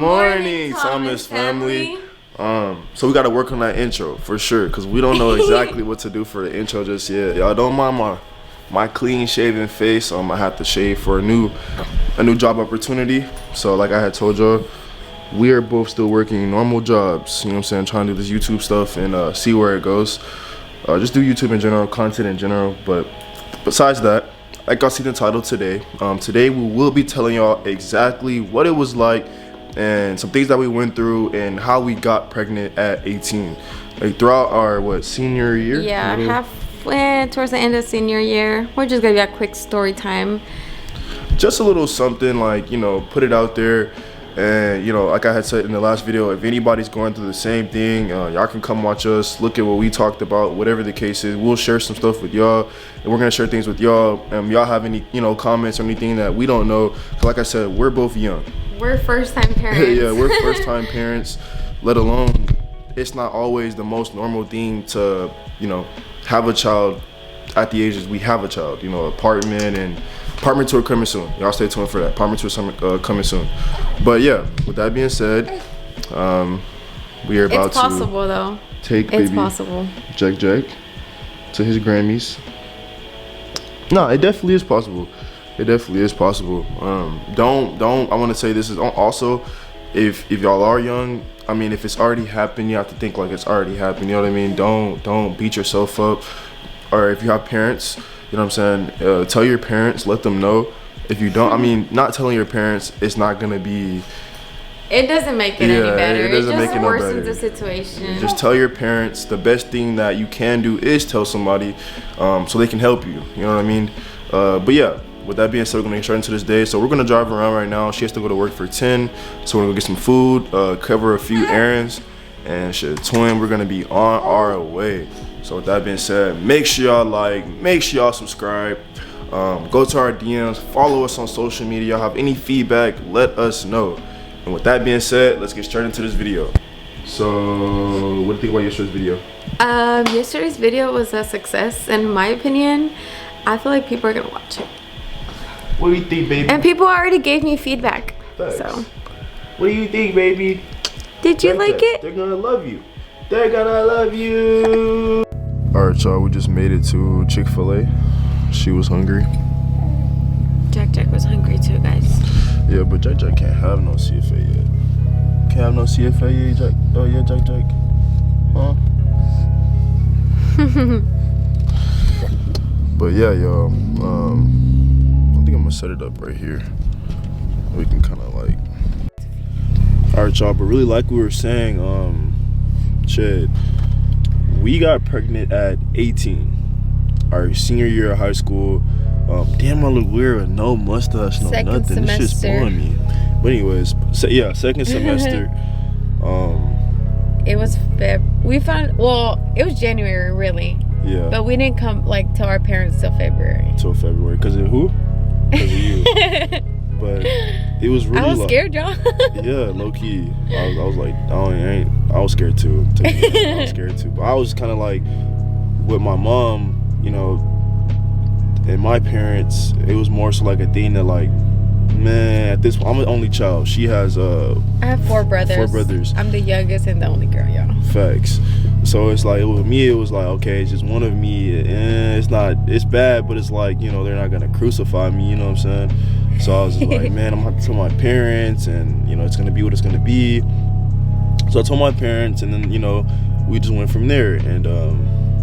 morning, Thomas family. So we got to work on that intro for sure, because we don't know exactly what to do for the intro just yet. Y'all don't mind my clean shaven face. I have to shave for a new job opportunity. So like I had told y'all, we are both still working normal jobs, you know what I'm saying, trying to do this YouTube stuff and see where it goes. Just do YouTube in general, content in general. But besides that, like y'all see the title today, today we will be telling y'all exactly what it was like and some things that we went through and how we got pregnant at 18, like throughout our senior year. Yeah, halfway towards the end of senior year. We're just gonna be a quick story time, just a little something, like, you know, put it out there. And you know, like I had said in the last video, if anybody's going through the same thing, y'all can come watch us, look at what we talked about, whatever the case is. We'll share some stuff with y'all, and we're gonna share things with y'all. Y'all have any, you know, comments or anything that we don't know, like I said, we're both young. We're first-time parents. Yeah, we're first-time parents. Let alone, it's not always the most normal thing to, you know, have a child at the ages we have a child. You know, apartment tour coming soon. Y'all stay tuned for that. Apartment tour coming soon. But yeah, with that being said, we are about it's possible, though. Take it's baby possible. Jack to his Grammys. No, it definitely is possible. It definitely is possible. I want to say this is also, if y'all are young, I mean, if it's already happened, you have to think like it's already happened. You know what I mean? Don't beat yourself up. Or if you have parents, you know what I'm saying, tell your parents, let them know. If you don't, I mean, not telling your parents, it's not gonna be, it doesn't make it any better. It just make it worsens the situation. Just tell your parents. The best thing that you can do is tell somebody, so they can help you. You know what I mean? But yeah, with that being said, we're gonna get straight into this day. So we're gonna drive around right now. She has to go to work for 10, so we're gonna go get some food, cover a few errands, and shit, twin, we're gonna be on our way. So with that being said, make sure y'all like, make sure y'all subscribe, go to our DMs, follow us on social media. Y'all have any feedback, let us know. And with that being said, let's get straight into this video. So what do you think about yesterday's video? Yesterday's video was a success in my opinion. I feel like people are gonna watch it. What do you think, baby? And people already gave me feedback. Thanks. So what do you think, baby? Did you like it? They're gonna love you. They're gonna love you. Alright, y'all, we just made it to Chick-fil-A. She was hungry. Jack was hungry too, guys. Yeah, but Jack can't have no CFA yet. Can't have no CFA yet, Jack. Oh yeah, Jack. Huh? But yeah, y'all. I think I'm gonna set it up right here. We can kind of like. Alright, y'all, but really, like we were saying, Chad, we got pregnant at 18, our senior year of high school. Damn, I look weird with no mustache, no second nothing. Semester. This shit's blowing me. But anyways, yeah, second semester. It was it was January, really. Yeah. But we didn't come tell our parents till February. Till February, cause of who? Cause of you. But it was really. I was scared, y'all. Yeah, low key. I was like, I was scared too. I was scared too. But I was kind of like, with my mom, you know, and my parents, it was more so like a thing that like, man, at this point, I'm an only child. She has I have 4 brothers. I'm the youngest and the only girl, y'all. Facts. So it's like, with me, it was like, okay, it's just one of me. It's bad, but it's like, you know, they're not gonna crucify me, you know what I'm saying? So I was just like, man, I'm gonna have to tell my parents, and you know, it's gonna be what it's gonna be. So I told my parents, and then, you know, we just went from there, and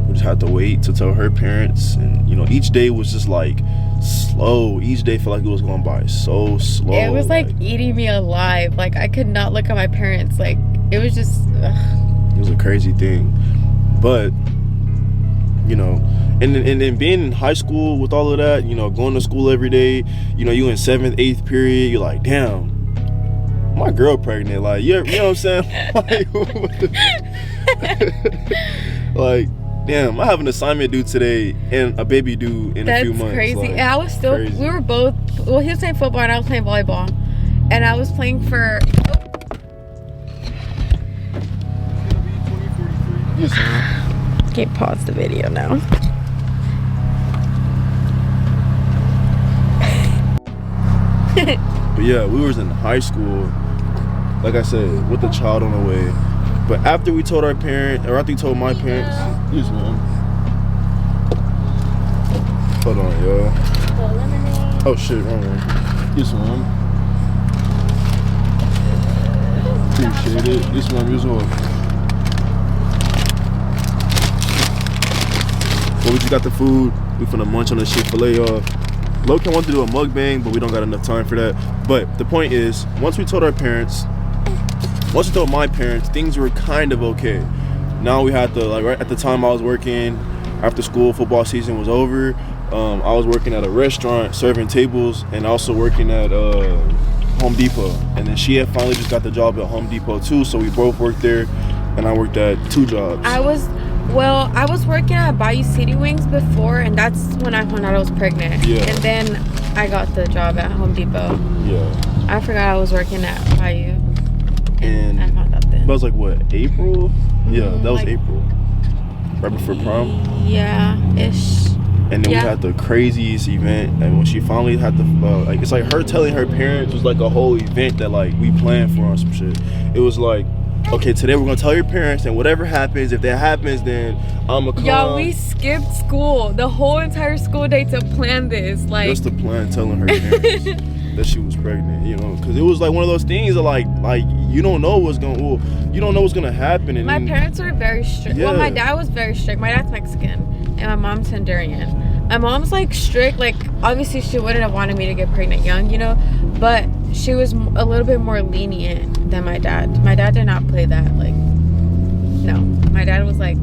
we just had to wait to tell her parents. And you know, each day was just like slow. Each day felt like it was going by so slow. It was like eating me alive. Like, I could not look at my parents. Like, it was just it was a crazy thing. But you know, and then being in high school with all of that, you know, going to school every day, you know, you in 7th, 8th period, you're like, damn, my girl pregnant. Like, you know what I'm saying? Like, like, damn, I have an assignment due today and a baby due in a few months. That's crazy. Like, and I was still, crazy. We were both, well, he was playing football and I was playing volleyball. And I was playing for, can't pause the video now. But yeah, we was in high school like I said, with the child on the way. But after we told our parents, or after we told my parents, yes, ma'am. Hold on, y'all. Oh shit, wrong one. Yes, ma'am. Appreciate it. Yes, ma'am. As well. Well, we just got the food. We finna munch on the Chick-fil-A, y'all. Loki wanted to do a mukbang, but we don't got enough time for that. But the point is, once we told my parents, things were kind of okay. Now we had to, like, right at the time I was working, after school, football season was over. I was working at a restaurant, serving tables, and also working at Home Depot. And then she had finally just got the job at Home Depot too, so we both worked there, and I worked at 2 jobs. I was working at Bayou City Wings before, and that's when I found out I was pregnant. Yeah. And then I got the job at Home Depot. Yeah. I forgot I was working at Bayou. And I found out then. That was like what, April? Yeah, that was like, April. Right before prom? Yeah, ish. And then we had the craziest event, and when she finally had to, like, it's like her telling her parents was like a whole event that like we planned for on some shit. It was like, okay, today we're gonna tell your parents, and whatever happens, if that happens, then I'ma come. Y'all, we skipped school, the whole entire school day to plan this. Like, just to plan telling her parents that she was pregnant, you know, because it was like one of those things that like you don't know what's gonna happen. And my parents were very strict. Yeah. Well, my dad was very strict. My dad's Mexican, and my mom's Honduran. My mom's like strict. Like, obviously she wouldn't have wanted me to get pregnant young, you know, but she was a little bit more lenient than my dad. My dad did not play that. Like, no, my dad was like,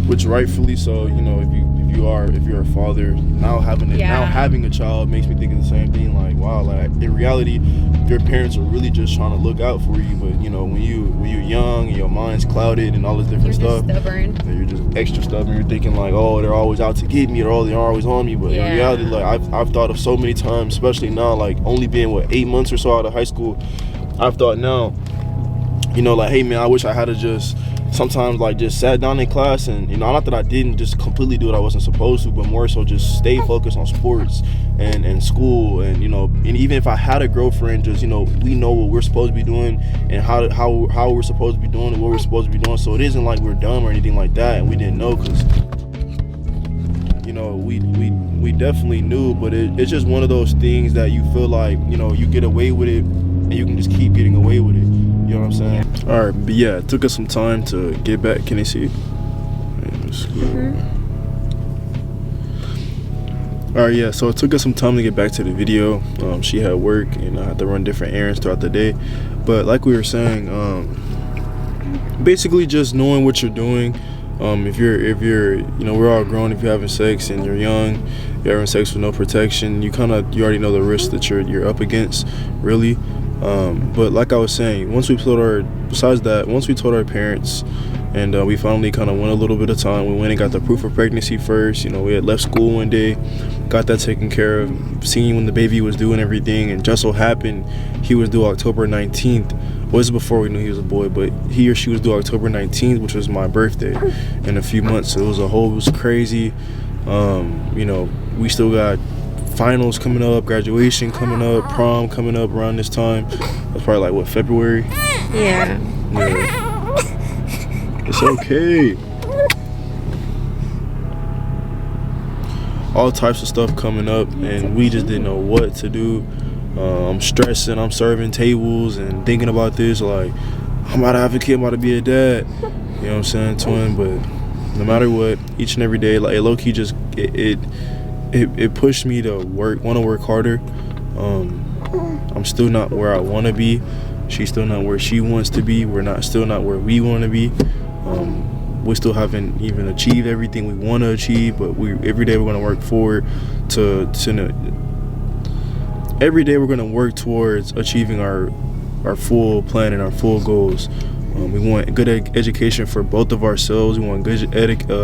which rightfully so, you know, if you're a father, now having a child makes me think of the same thing. Like, wow, like in reality, your parents are really just trying to look out for you. But you know, when you're young and your mind's clouded and all this different stuff, stubborn. You're just extra stubborn. You're thinking like, oh, they're always out to get me, or they're always on me. But in reality, like I've thought of so many times, especially now, like only being 8 months or so out of high school, I've thought now, you know, like, hey man, I wish I had to just sometimes like just sat down in class and, you know, not that I didn't just completely do what I wasn't supposed to, but more so just stay focused on sports and school. And, you know, and even if I had a girlfriend, just, you know, we know what we're supposed to be doing and how we're supposed to be doing and what we're supposed to be doing. So it isn't like we're dumb or anything like that, and we didn't know, because, you know, we definitely knew, but it's just one of those things that you feel like, you know, you get away with it and you can just keep getting away with it. You know what I'm saying? Yeah. All right, but yeah, it took us some time to get back. Can they see? All right, yeah, so it took us some time to get back to the video. She had work, and I had to run different errands throughout the day. But like we were saying, basically just knowing what you're doing. If you're, you know, we're all grown. If you're having sex and you're young, you're having sex with no protection, you already know the risk that you're up against, really. But like I was saying, once we told our parents, and we finally kind of went a little bit of time, we went and got the proof of pregnancy first. You know, we had left school one day, got that taken care of, seeing when the baby was due and everything, and just so happened he was due October 19th. Well, this is before we knew he was a boy, but he or she was due October 19th, which was my birthday, in a few months. So it was crazy. You know, we still got finals coming up, graduation coming up, prom coming up around this time. That's probably like, what, February? Yeah. It's okay. All types of stuff coming up, and we just didn't know what to do. I'm stressing, I'm serving tables and thinking about this, like, I'm about to have a kid, I'm about to be a dad. You know what I'm saying, twin? But no matter what, each and every day, like, low-key just, it pushed me to want to work harder. I'm still not where I want to be. She's still not where she wants to be. We're still not where we want to be. We still haven't even achieved everything we want to achieve, but every day we're going to work forward every day we're going to work towards achieving our full plan and our full goals. We want good education for both of ourselves. We want good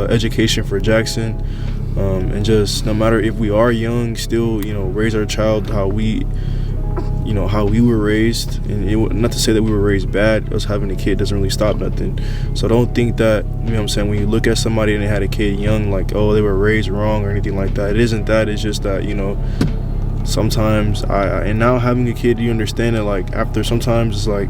education for Jackson. And just, no matter if we are young, still, you know, raise our child how we were raised. And not to say that we were raised bad. Us having a kid doesn't really stop nothing. So don't think that, you know what I'm saying, when you look at somebody and they had a kid young, like, oh, they were raised wrong or anything like that. It isn't that. It's just that, you know, sometimes and now having a kid, you understand that like after sometimes it's like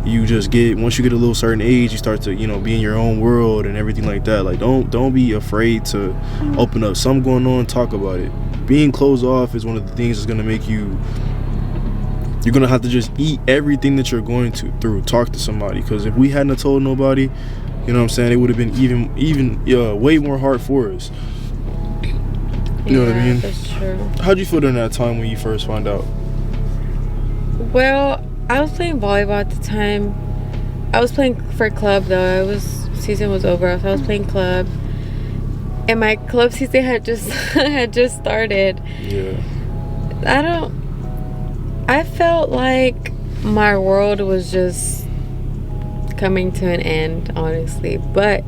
you just get, once you get a little certain age, you start to, you know, be in your own world and everything like that. Like don't be afraid to open up. Something going on, talk about it. Being closed off is one of the things that's gonna make you, you're gonna have to just eat everything that you're going through. Talk to somebody, because if we hadn't told nobody, you know what I'm saying, it would have been even way more hard for us. You know what I mean? That's true. How'd you feel during that time when you first found out? Well, I was playing volleyball at the time. I was playing for club though. Season was over, so I was playing club, and my club season had just started. Yeah. I felt like my world was just coming to an end, honestly, but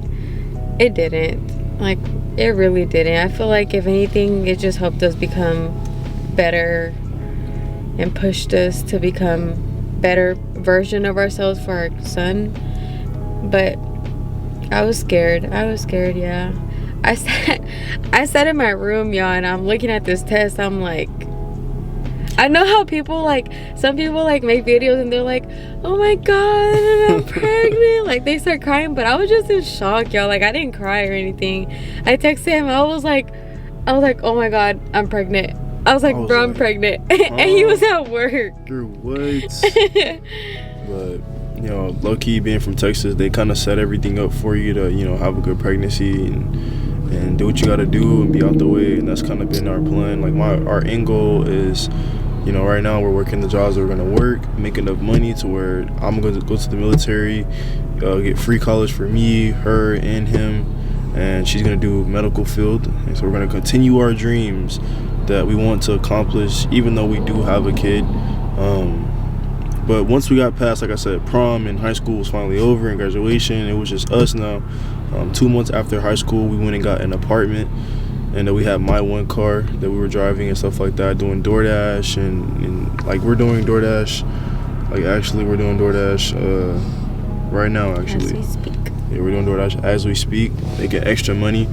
it didn't. Like, it really didn't. I feel like if anything, it just helped us become better and pushed us to become better version of ourselves for our son. But I was scared, yeah. I sat in my room, y'all, and I'm looking at this test. I'm like, I know how people, like, some people, like, make videos and they're like, oh my god, I'm pregnant. Like, they start crying, but I was just in shock, y'all. Like, I didn't cry or anything. I texted him. I was like, oh my god, I'm pregnant. I was like, bro, I'm pregnant. And he was at work. You're what? But, you know, low-key being from Texas, they kind of set everything up for you to, you know, have a good pregnancy and do what you got to do and be out the way. And that's kind of been our plan. Like, our end goal is, you know, right now we're working the jobs that we're going to work, make enough money to where I'm going to go to the military, get free college for me, her, and him, and she's going to do medical field. And so we're going to continue our dreams that we want to accomplish, even though we do have a kid. But once we got past, like I said, prom and high school was finally over and graduation, it was just us now. 2 months after high school, we went and got an apartment. And then we had my one car that we were driving and stuff like that, doing DoorDash and like we're doing DoorDash. Like actually we're doing DoorDash right now actually. As we speak. Yeah, we're doing DoorDash as we speak. They get extra money.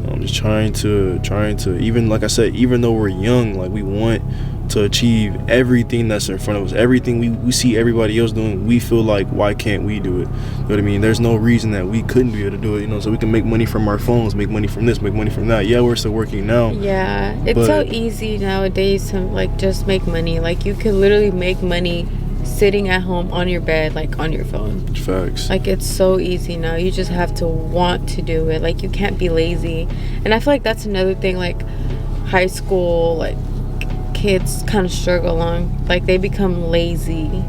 I'm just trying to even, like I said, even though we're young, like we want to achieve everything that's in front of us. Everything we see everybody else doing, we feel like, why can't we do it? You know what I mean? There's no reason that we couldn't be able to do it, you know, so we can make money from our phones, make money from this, make money from that. Yeah, we're still working now. Yeah, it's so easy nowadays to like just make money. Like you could literally make money sitting at home on your bed, like on your phone. Facts. Like it's so easy now. You just have to want to do it. Like you can't be lazy. And I feel like that's another thing, like high school, like kids kind of struggle on. Like they become lazy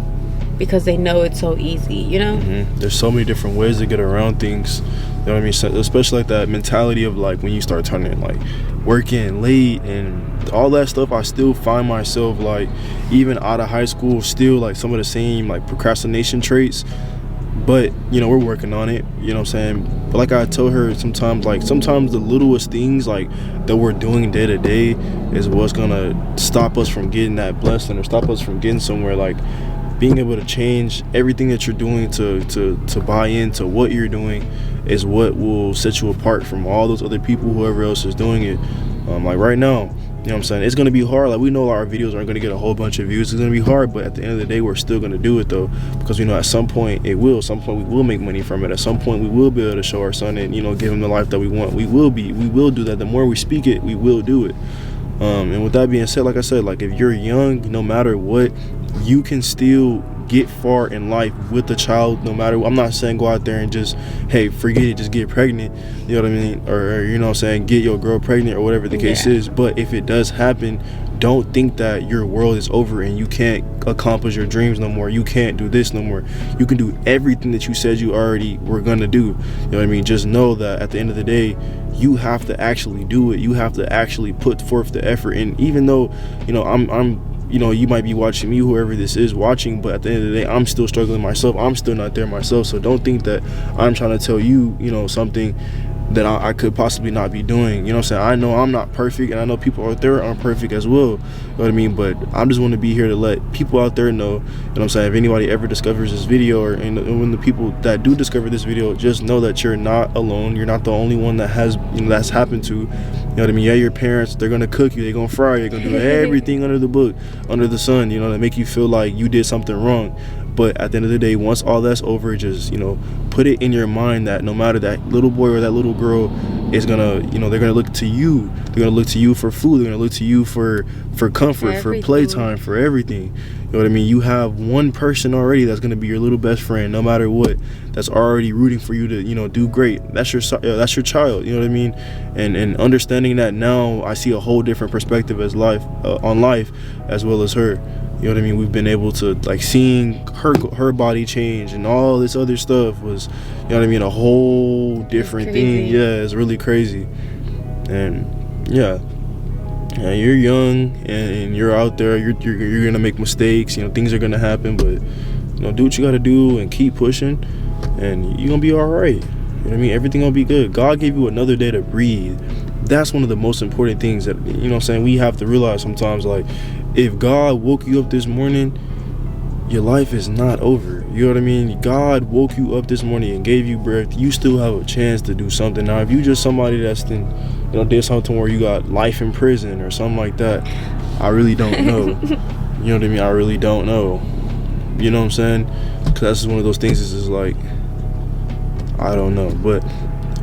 because they know it's so easy, you know? There's so many different ways to get around things. You know what I mean? So, especially like that mentality of like when you start turning like working late and all that stuff, I still find myself like even out of high school still like some of the same like procrastination traits. But you know, we're working on it, you know what I'm saying? But like I told her, sometimes the littlest things like that we're doing day to day is what's gonna stop us from getting that blessing or stop us from getting somewhere. Like being able to change everything that you're doing to buy into what you're doing is what will set you apart from all those other people, whoever else is doing it. Like right now, you know what I'm saying, it's gonna be hard. Like we know our videos aren't gonna get a whole bunch of views. It's gonna be hard, but at the end of the day, we're still gonna do it though, because we know at some point it will. At some point we will make money from it. At some point we will be able to show our son and, you know, give him the life that we want. We will do that. The more we speak it, we will do it. And with that being said, like I said, like if you're young, no matter what, you can still get far in life with a child. No matter, I'm not saying go out there and just, hey, forget it, just get pregnant, you know what I mean, or you know what I'm saying, get your girl pregnant or whatever the case is. But if it does happen, don't think that your world is over and you can't accomplish your dreams no more. You can't do this no more. You can do everything that you said you already were gonna do. You know what I mean? Just know that at the end of the day, you have to actually do it. You have to actually put forth the effort. And even though, you know, I'm you know, you might be watching me, whoever this is watching, but at the end of the day, I'm still struggling myself. I'm still not there myself. So don't think that I'm trying to tell you, you know, something that I could possibly not be doing. You know what I'm saying? I know I'm not perfect, and I know people out there aren't perfect as well. You know what I mean? But I just want to be here to let people out there know, you know what I'm saying, if anybody ever discovers this video, or when the people that do discover this video, just know that you're not alone. You're not the only one that has, you know, that's happened to. You know what I mean? Yeah, your parents, they're gonna cook you, they're gonna fry you, they're gonna do everything under the book, under the sun, you know, to make you feel like you did something wrong. But at the end of the day, once all that's over, just, you know, put it in your mind that no matter that little boy or that little girl is gonna, you know, they're gonna look to you. They're gonna look to you for food. They're gonna look to you for comfort, for playtime, for everything. You know what I mean? You have one person already that's gonna be your little best friend, no matter what. That's already rooting for you to, you know, do great. That's your child. You know what I mean? And understanding that now, I see a whole different perspective as on life, as well as her. You know what I mean? We've been able to, like, seeing her body change and all this other stuff was, you know what I mean, a whole different thing. Yeah, it's really crazy. And yeah, you're young and you're out there. You're gonna make mistakes. You know, things are gonna happen, but, you know, do what you gotta do and keep pushing, and you're gonna be all right. You know what I mean? Everything gonna be good. God gave you another day to breathe. That's one of the most important things that, you know what I'm saying, we have to realize sometimes. Like, if God woke you up this morning, your life is not over. You know what I mean? God woke you up this morning and gave you breath. You still have a chance to do something. Now, if you just somebody that's did something where you got life in prison or something like that, I really don't know. You know what I mean? I really don't know. You know what I'm saying? Because that's just one of those things. It's just like, I don't know. But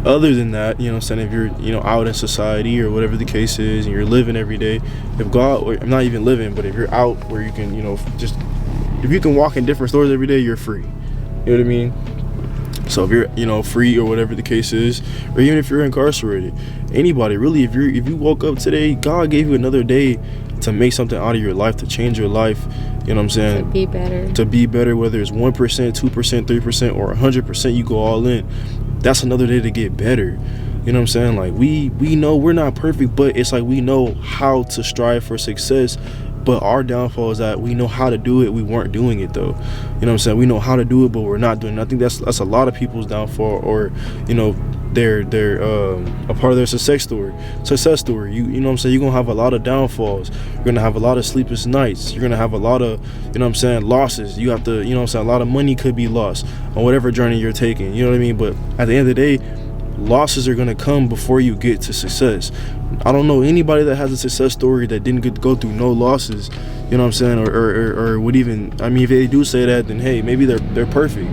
other than that, you know what I'm saying, if you're, you know, out in society or whatever the case is, and you're living every day, if God, or I'm not even living, but if you're out where you can, you know, just, if you can walk in different stores every day, you're free. You know what I mean? So if you're, you know, free or whatever the case is, or even if you're incarcerated, anybody really, if you woke up today, God gave you another day to make something out of your life, to change your life. You know what I'm saying? To be better, whether it's 1%, 2%, 3%, or 100%, you go all in. That's another day to get better. You know what I'm saying? Like, we know we're not perfect, but it's like we know how to strive for success. But our downfall is that we know how to do it, we weren't doing it though. You know what I'm saying? We know how to do it, but we're not doing it. I think that's a lot of people's downfall, or, you know, they're a part of their success story. You know what I'm saying? You're gonna have a lot of downfalls. You're gonna have a lot of sleepless nights. You're gonna have a lot of, you know what I'm saying, losses. You have to, you know what I'm saying, a lot of money could be lost on whatever journey you're taking. You know what I mean? But at the end of the day, losses are gonna come before you get to success. I don't know anybody that has a success story that didn't go through no losses. You know what I'm saying? Or would even, I mean, if they do say that, then hey, maybe they're perfect.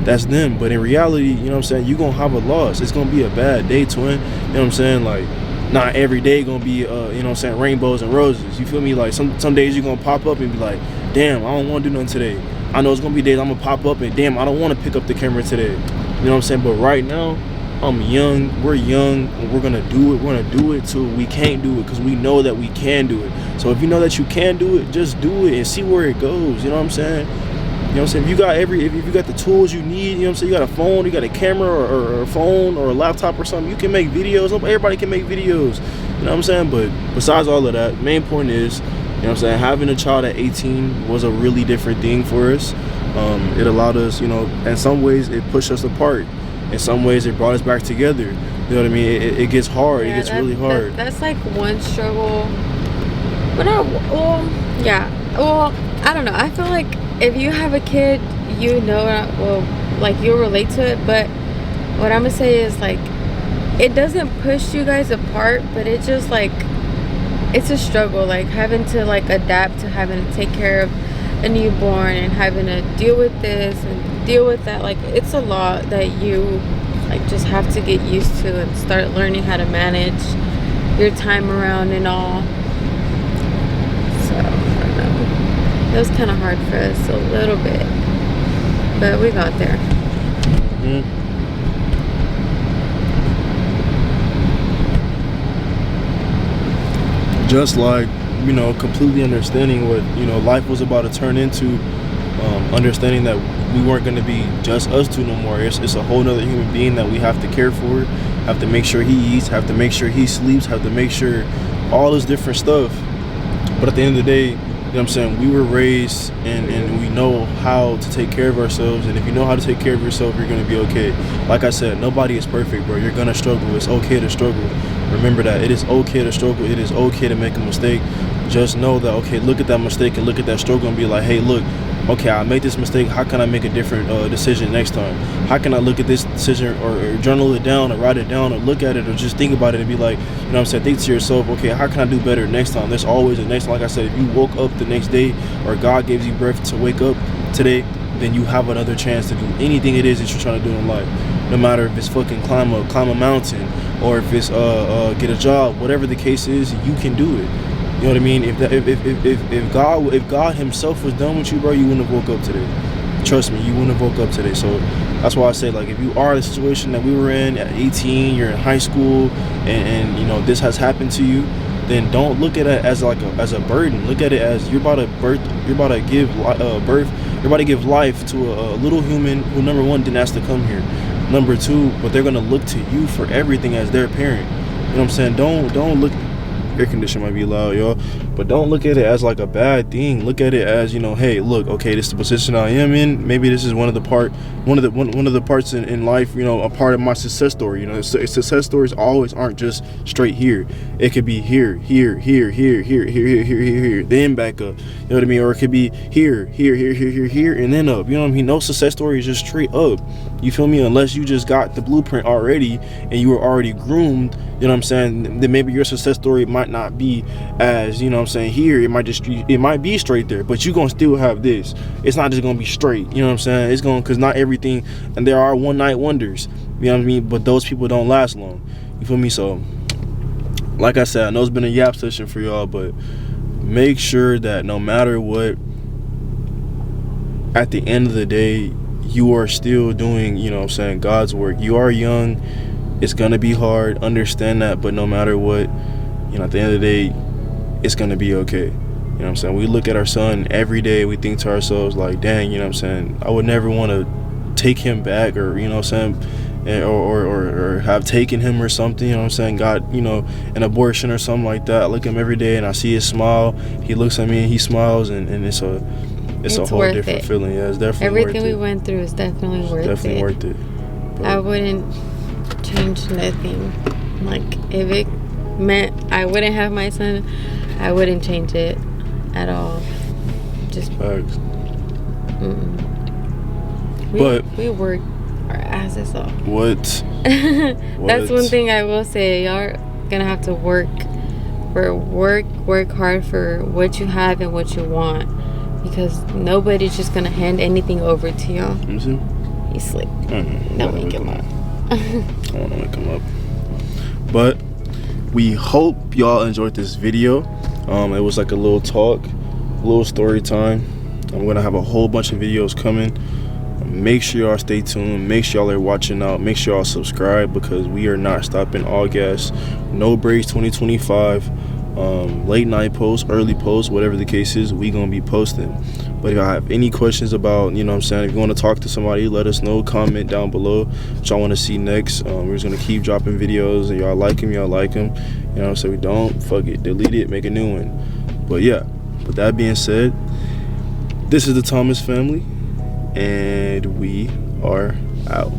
That's them. But in reality, you know what I'm saying, you're gonna have a loss. It's gonna be a bad day, twin. You know what I'm saying? Like, not every day gonna be you know what I'm saying, rainbows and roses. You feel me? Like, some days you're gonna pop up and be like, damn, I don't wanna do nothing today. I know it's gonna be days I'm gonna pop up and damn, I don't wanna pick up the camera today. You know what I'm saying? But right now, I'm young, we're young, and we're gonna do it. We're gonna do it till we can't do it, because we know that we can do it. So if you know that you can do it, just do it and see where it goes. You know what I'm saying? You know what I'm saying? If you got the tools you need, you know what I'm saying, you got a phone, you got a camera, or a phone, or a laptop or something, you can make videos. Everybody can make videos. You know what I'm saying? But besides all of that, main point is, you know what I'm saying, having a child at 18 was a really different thing for us. It allowed us, you know, in some ways it pushed us apart. In some ways it brought us back together. You know what I mean? It gets hard. Yeah, it gets really hard. That's like one struggle. But I don't know. I feel like if you have a kid, you know, like, you'll relate to it. But what I'm gonna say is, like, it doesn't push you guys apart, but it just, like, it's a struggle, like having to, like, adapt to having to take care of a newborn and having to deal with this and deal with that. Like, it's a lot that you, like, just have to get used to and start learning how to manage your time around and all. So I don't know, it was kind of hard for us a little bit, but we got there. Just like, you know, completely understanding what, you know, life was about to turn into, understanding that we weren't going to be just us two no more. It's a whole nother human being that we have to care for, have to make sure he eats, have to make sure he sleeps, have to make sure all this different stuff. But at the end of the day, what I'm saying, we were raised and we know how to take care of ourselves, and if you know how to take care of yourself, you're gonna be okay. Like I said, nobody is perfect, bro. You're gonna struggle. It's okay to struggle. Remember that. It is okay to struggle. It is okay to make a mistake. Just know that, okay, look at that mistake and look at that struggle and be like, hey, look, okay, I made this mistake. How can I make a different decision next time? How can I look at this decision or journal it down or write it down or look at it or just think about it and be like, you know what I'm saying, think to yourself, okay, how can I do better next time? There's always a next time. Like I said, if you woke up the next day or God gives you breath to wake up today, then you have another chance to do anything it is that you're trying to do in life. No matter if it's fucking climb a mountain or if it's get a job, whatever the case is, you can do it. You know what I mean? If God Himself was done with you, bro, you wouldn't have woke up today. Trust me, you wouldn't have woke up today. So that's why I say, like, if you are in the situation that we were in at 18, you're in high school, and you know this has happened to you, then don't look at it as like as a burden. Look at it as you're about to give life to a little human who, number one, didn't ask to come here. Number two, but they're gonna look to you for everything as their parent. You know what I'm saying? Don't look. Air condition might be loud, y'all, but don't look at it as like a bad thing. Look at it as, you know, hey, look, okay, this is the position I am in. Maybe this is one of the parts in life, you know, a part of my success story. You know, success stories always aren't just straight here. It could be here, then back up. You know what I mean? Or it could be here, and then up. You know what I mean? No success story is just straight up. You feel me? Unless you just got the blueprint already and you were already groomed, you know what I'm saying, then maybe your success story might not be as, you know what I'm saying, here. It might be straight there, but you're gonna still have this. It's not just gonna be straight, you know what I'm saying? It's gonna, because not everything, and there are one night wonders, you know what I mean, but those people don't last long. You feel me? So like I said, I know it's been a yap session for y'all, but make sure that no matter what, at the end of the day, you are still doing, you know what I'm saying, God's work. You are young. It's going to be hard. Understand that. But no matter what, you know, at the end of the day, it's going to be okay. You know what I'm saying? We look at our son every day. We think to ourselves like, dang, you know what I'm saying, I would never want to take him back, or, you know what I'm saying, or have taken him or something, you know what I'm saying, got, you know, an abortion or something like that. I look at him every day and I see his smile. He looks at me and he smiles, and it's a whole different feeling. Yeah, it's definitely everything worth it. we went through is definitely worth it. Definitely worth it. But I wouldn't change nothing. Like, if it meant I wouldn't have my son, I wouldn't change it at all. Just facts. We worked our asses off. That's one thing I will say. Y'all are gonna have to work hard for what you have and what you want, because nobody's just gonna hand anything over to y'all. He's slick. Don't make him up. I don't want to make him up. But we hope y'all enjoyed this video. It was like a little talk, a little story time. I'm gonna have a whole bunch of videos coming. Make sure y'all stay tuned. Make sure y'all are watching out. Make sure y'all subscribe, because we are not stopping. All gas, no breaks 2025. Late night posts, early posts, whatever the case is, we gonna be posting. But if I have any questions about, you know what I'm saying, if you want to talk to somebody, let us know. Comment down below what y'all want to see next. We're just gonna keep dropping videos, and y'all like them, you know what I'm saying. We don't, fuck it, delete it, make a new one. But yeah, with that being said, this is the Thomas family, and we are out.